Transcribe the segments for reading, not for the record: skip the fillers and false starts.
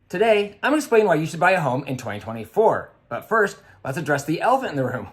Today, I'm going to explain why you should buy a home in 2024. But first, let's address the elephant in the room.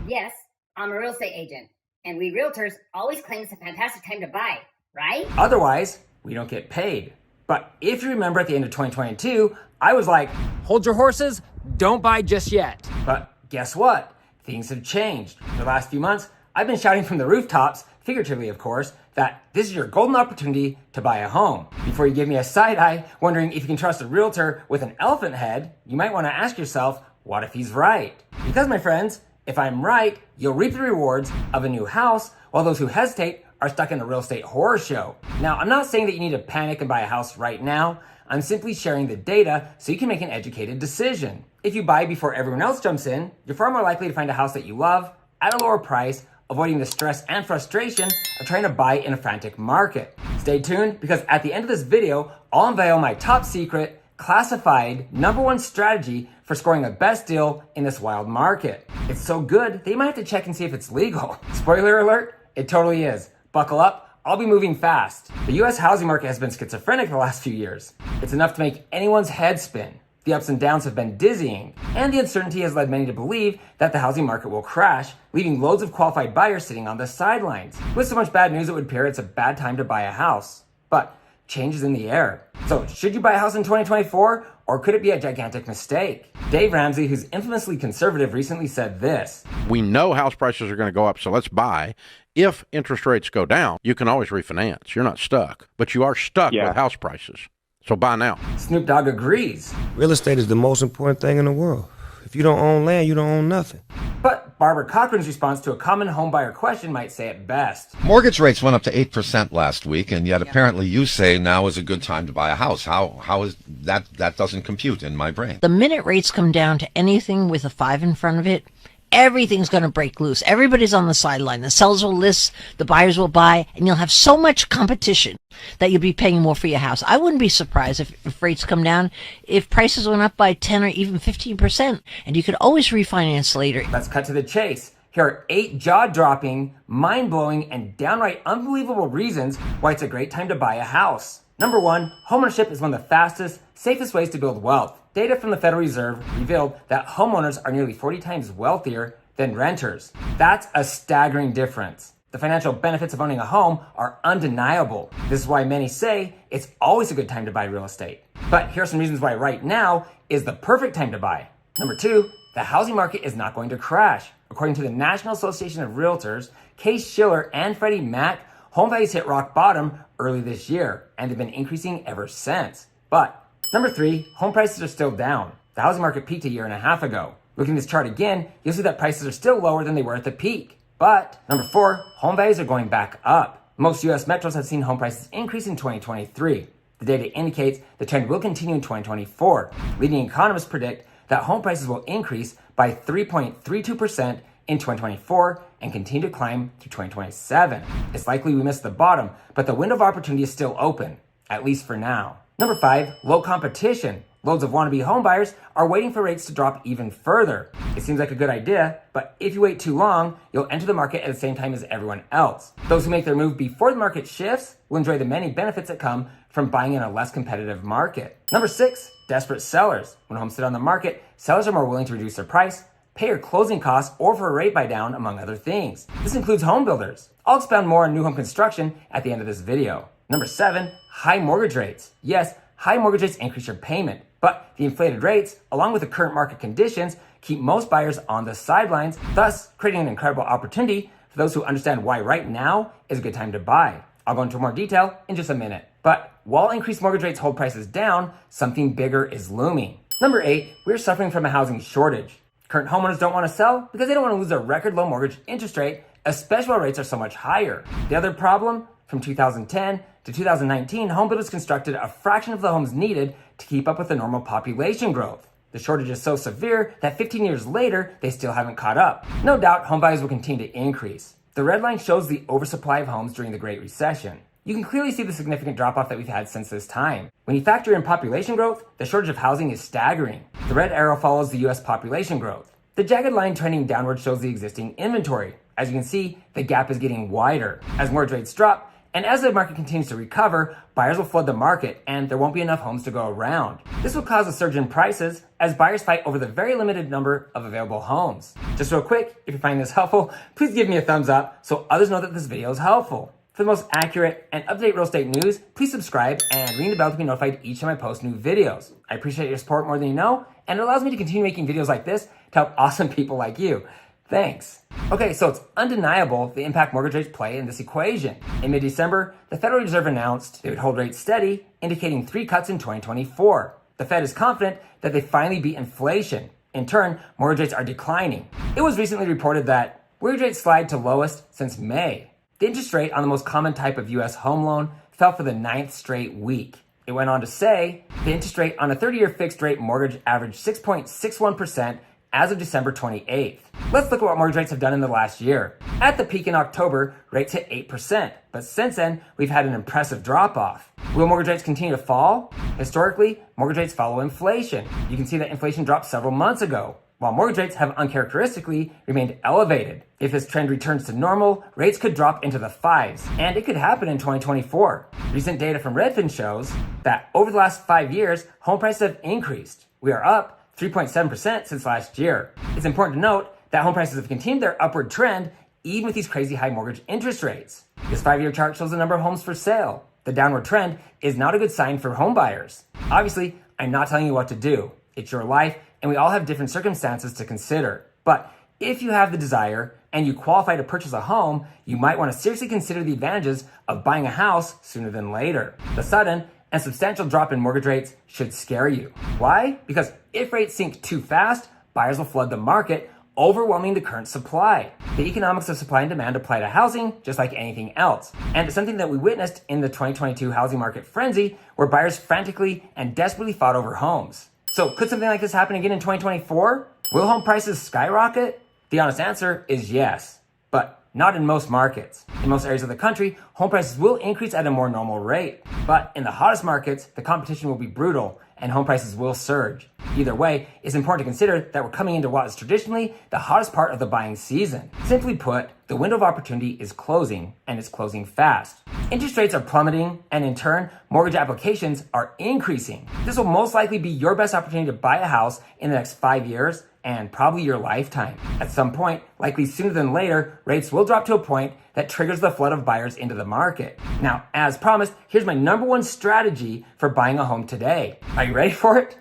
Yes, I'm a real estate agent, and we realtors always claim it's a fantastic time to buy, right? Otherwise, we don't get paid. But if you remember at the end of 2022, I was like, hold your horses, don't buy just yet. But guess what? Things have changed. For the last few months, I've been shouting from the rooftops, figuratively of course, that this is your golden opportunity to buy a home. Before you give me a side eye, wondering if you can trust a realtor with an elephant head, you might want to ask yourself, what if he's right? Because my friends, if I'm right, you'll reap the rewards of a new house, while those who hesitate are stuck in a real estate horror show. Now, I'm not saying that you need to panic and buy a house right now. I'm simply sharing the data so you can make an educated decision. If you buy before everyone else jumps in, you're far more likely to find a house that you love at a lower price, avoiding the stress and frustration of trying to buy in a frantic market. Stay tuned, because at the end of this video, I'll unveil my top secret, classified #1 strategy for scoring a best deal in this wild market. It's so good, they might have to check and see if it's legal. Spoiler alert, it totally is. Buckle up, I'll be moving fast. The US housing market has been schizophrenic the last few years. It's enough to make anyone's head spin. The ups and downs have been dizzying, and the uncertainty has led many to believe that the housing market will crash, leaving loads of qualified buyers sitting on the sidelines. With so much bad news, it would appear it's a bad time to buy a house. But change is in the air. So should you buy a house in 2024, or could it be a gigantic mistake? Dave Ramsey, who's infamously conservative, recently said this. We know house prices are going to go up, so let's buy. If interest rates go down, you can always refinance. You're not stuck, but you are stuck with house prices. So buy now. Snoop Dogg agrees. Real estate is the most important thing in the world. If you don't own land, you don't own nothing. But Barbara Cochran's response to a common homebuyer question might say it best. Mortgage rates went up to 8% last week, and yet apparently you say now is a good time to buy a house. How is that? That doesn't compute in my brain. The minute rates come down to anything with a 5 in front of it, everything's going to break loose. Everybody's on the sideline. The sellers will list, the buyers will buy, and you'll have so much competition that you'll be paying more for your house. I wouldn't be surprised if rates come down, if prices went up by 10 or even 15%, and you could always refinance later. Let's cut to the chase. Here are 8 jaw-dropping, mind-blowing, and downright unbelievable reasons why it's a great time to buy a house. #1, homeownership is one of the fastest, safest ways to build wealth. Data from the Federal Reserve revealed that homeowners are nearly 40 times wealthier than renters. That's a staggering difference. The financial benefits of owning a home are undeniable. This is why many say it's always a good time to buy real estate. But here are some reasons why right now is the perfect time to buy. #2, the housing market is not going to crash. According to the National Association of Realtors, Case Shiller and Freddie Mac, home values hit rock bottom early this year, and they've been increasing ever since. But #3, home prices are still down. The housing market peaked a year and a half ago. Looking at this chart again, you'll see that prices are still lower than they were at the peak. But #4, home values are going back up. Most US metros have seen home prices increase in 2023. The data indicates the trend will continue in 2024. Leading economists predict that home prices will increase by 3.32% in 2024 and continue to climb through 2027. It's likely we missed the bottom, but the window of opportunity is still open, at least for now. #5, low competition. Loads of wannabe homebuyers are waiting for rates to drop even further. It seems like a good idea, but if you wait too long, you'll enter the market at the same time as everyone else. Those who make their move before the market shifts will enjoy the many benefits that come from buying in a less competitive market. #6, desperate sellers. When homes sit on the market, sellers are more willing to reduce their price, pay your closing costs, or for a rate buy down, among other things. This includes home builders. I'll expound more on new home construction at the end of this video. #7, high mortgage rates. Yes, high mortgage rates increase your payment, but the inflated rates, along with the current market conditions, keep most buyers on the sidelines, thus creating an incredible opportunity for those who understand why right now is a good time to buy. I'll go into more detail in just a minute. But while increased mortgage rates hold prices down, something bigger is looming. #8, we're suffering from a housing shortage. Current homeowners don't want to sell because they don't want to lose their record low mortgage interest rate, especially while rates are so much higher. The other problem, from 2010 to 2019, home builders constructed a fraction of the homes needed to keep up with the normal population growth. The shortage is so severe that 15 years later, they still haven't caught up. No doubt, home values will continue to increase. The red line shows the oversupply of homes during the Great Recession. You can clearly see the significant drop-off that we've had since this time. When you factor in population growth, the shortage of housing is staggering. The red arrow follows the US population growth. The jagged line trending downward shows the existing inventory. As you can see, the gap is getting wider. As mortgage rates drop, And as the market continues to recover, buyers will flood the market and there won't be enough homes to go around. This will cause a surge in prices as buyers fight over the very limited number of available homes. Just real quick, if you find this helpful, please give me a thumbs up so others know that this video is helpful. For the most accurate and up-to-date real estate news, please subscribe and ring the bell to be notified each time I post new videos. I appreciate your support more than you know, and it allows me to continue making videos like this to help awesome people like you. Thanks. Okay, so it's undeniable the impact mortgage rates play in this equation. In mid-December, the Federal Reserve announced they would hold rates steady, indicating 3 cuts in 2024. The Fed is confident that they finally beat inflation. In turn, mortgage rates are declining. It was recently reported that mortgage rates slide to lowest since May. The interest rate on the most common type of U.S. home loan fell for the 9th straight week. It went on to say the interest rate on a 30-year fixed rate mortgage averaged 6.61% as of December 28th. Let's look at what mortgage rates have done in the last year. At the peak in October, rates hit 8%, but since then, we've had an impressive drop-off. Will mortgage rates continue to fall? Historically, mortgage rates follow inflation. You can see that inflation dropped several months ago, while mortgage rates have uncharacteristically remained elevated. If this trend returns to normal, rates could drop into the 5s, and it could happen in 2024. Recent data from Redfin shows that over the last 5 years, home prices have increased. We are up 3.7% since last year. It's important to note that home prices have continued their upward trend even with these crazy high mortgage interest rates. This 5-year chart shows the number of homes for sale. The downward trend is not a good sign for home buyers. Obviously, I'm not telling you what to do. It's your life, and we all have different circumstances to consider. But if you have the desire and you qualify to purchase a home, you might want to seriously consider the advantages of buying a house sooner than later. The sudden and substantial drop in mortgage rates should scare you. Why? Because if rates sink too fast, buyers will flood the market, overwhelming the current supply. The economics of supply and demand apply to housing just like anything else. And it's something that we witnessed in the 2022 housing market frenzy, where buyers frantically and desperately fought over homes. So could something like this happen again in 2024? Will home prices skyrocket? The honest answer is yes, but not in most markets. In most areas of the country, home prices will increase at a more normal rate. But in the hottest markets, the competition will be brutal and home prices will surge. Either way, it's important to consider that we're coming into what is traditionally the hottest part of the buying season. Simply put, the window of opportunity is closing, and it's closing fast. Interest rates are plummeting, and in turn, mortgage applications are increasing. This will most likely be your best opportunity to buy a house in the next 5 years, and probably your lifetime. At some point, likely sooner than later, rates will drop to a point that triggers the flood of buyers into the market. Now, as promised, here's my #1 strategy for buying a home today. Are you ready for it?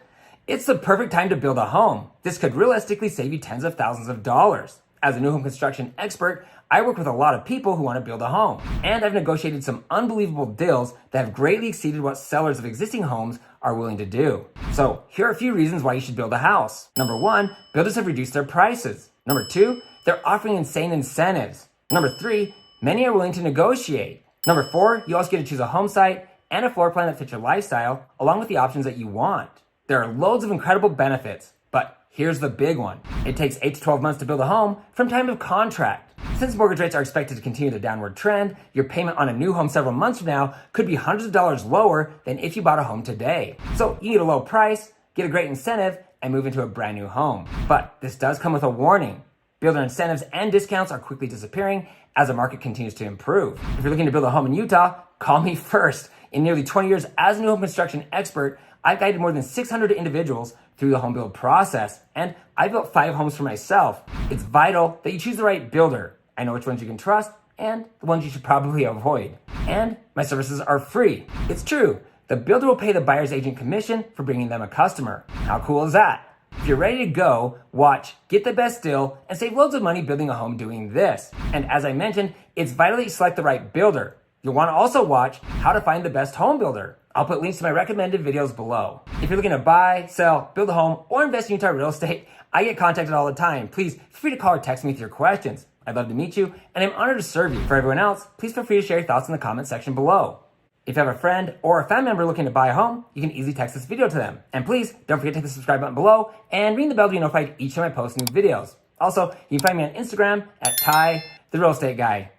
It's the perfect time to build a home. This could realistically save you tens of thousands of dollars. As a new home construction expert, I work with a lot of people who want to build a home, and I've negotiated some unbelievable deals that have greatly exceeded what sellers of existing homes are willing to do. So here are a few reasons why you should build a house. #1, builders have reduced their prices. #2, they're offering insane incentives. #3, many are willing to negotiate. #4, you also get to choose a home site and a floor plan that fits your lifestyle, along with the options that you want. There are loads of incredible benefits, but here's the big one. It takes 8 to 12 months to build a home from time of contract. Since mortgage rates are expected to continue the downward trend, your payment on a new home several months from now could be hundreds of dollars lower than if you bought a home today. So you need a low price, get a great incentive, and move into a brand new home. But this does come with a warning. Builder incentives and discounts are quickly disappearing as the market continues to improve. If you're looking to build a home in Utah, call me first. In nearly 20 years as a new home construction expert, I've guided more than 600 individuals through the home build process, and I built 5 homes for myself. It's vital that you choose the right builder. I know which ones you can trust and the ones you should probably avoid. And my services are free. It's true. The builder will pay the buyer's agent commission for bringing them a customer. How cool is that? If you're ready to go, watch, get the best deal, and save loads of money building a home doing this. And as I mentioned, it's vital that you select the right builder. You'll want to also watch how to find the best home builder. I'll put links to my recommended videos below. If you're looking to buy, sell, build a home, or invest in Utah real estate, I get contacted all the time. Please feel free to call or text me with your questions. I'd love to meet you, and I'm honored to serve you. For everyone else, please feel free to share your thoughts in the comment section below. If you have a friend or a family member looking to buy a home, you can easily text this video to them. And please don't forget to hit the subscribe button below and ring the bell to be notified each time I post new videos. Also, you can find me on Instagram at Ty, the real estate guy.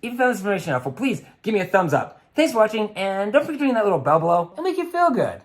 If you found this information helpful, please give me a thumbs up. Thanks for watching, and don't forget to ring that little bell below. It'll make you feel good.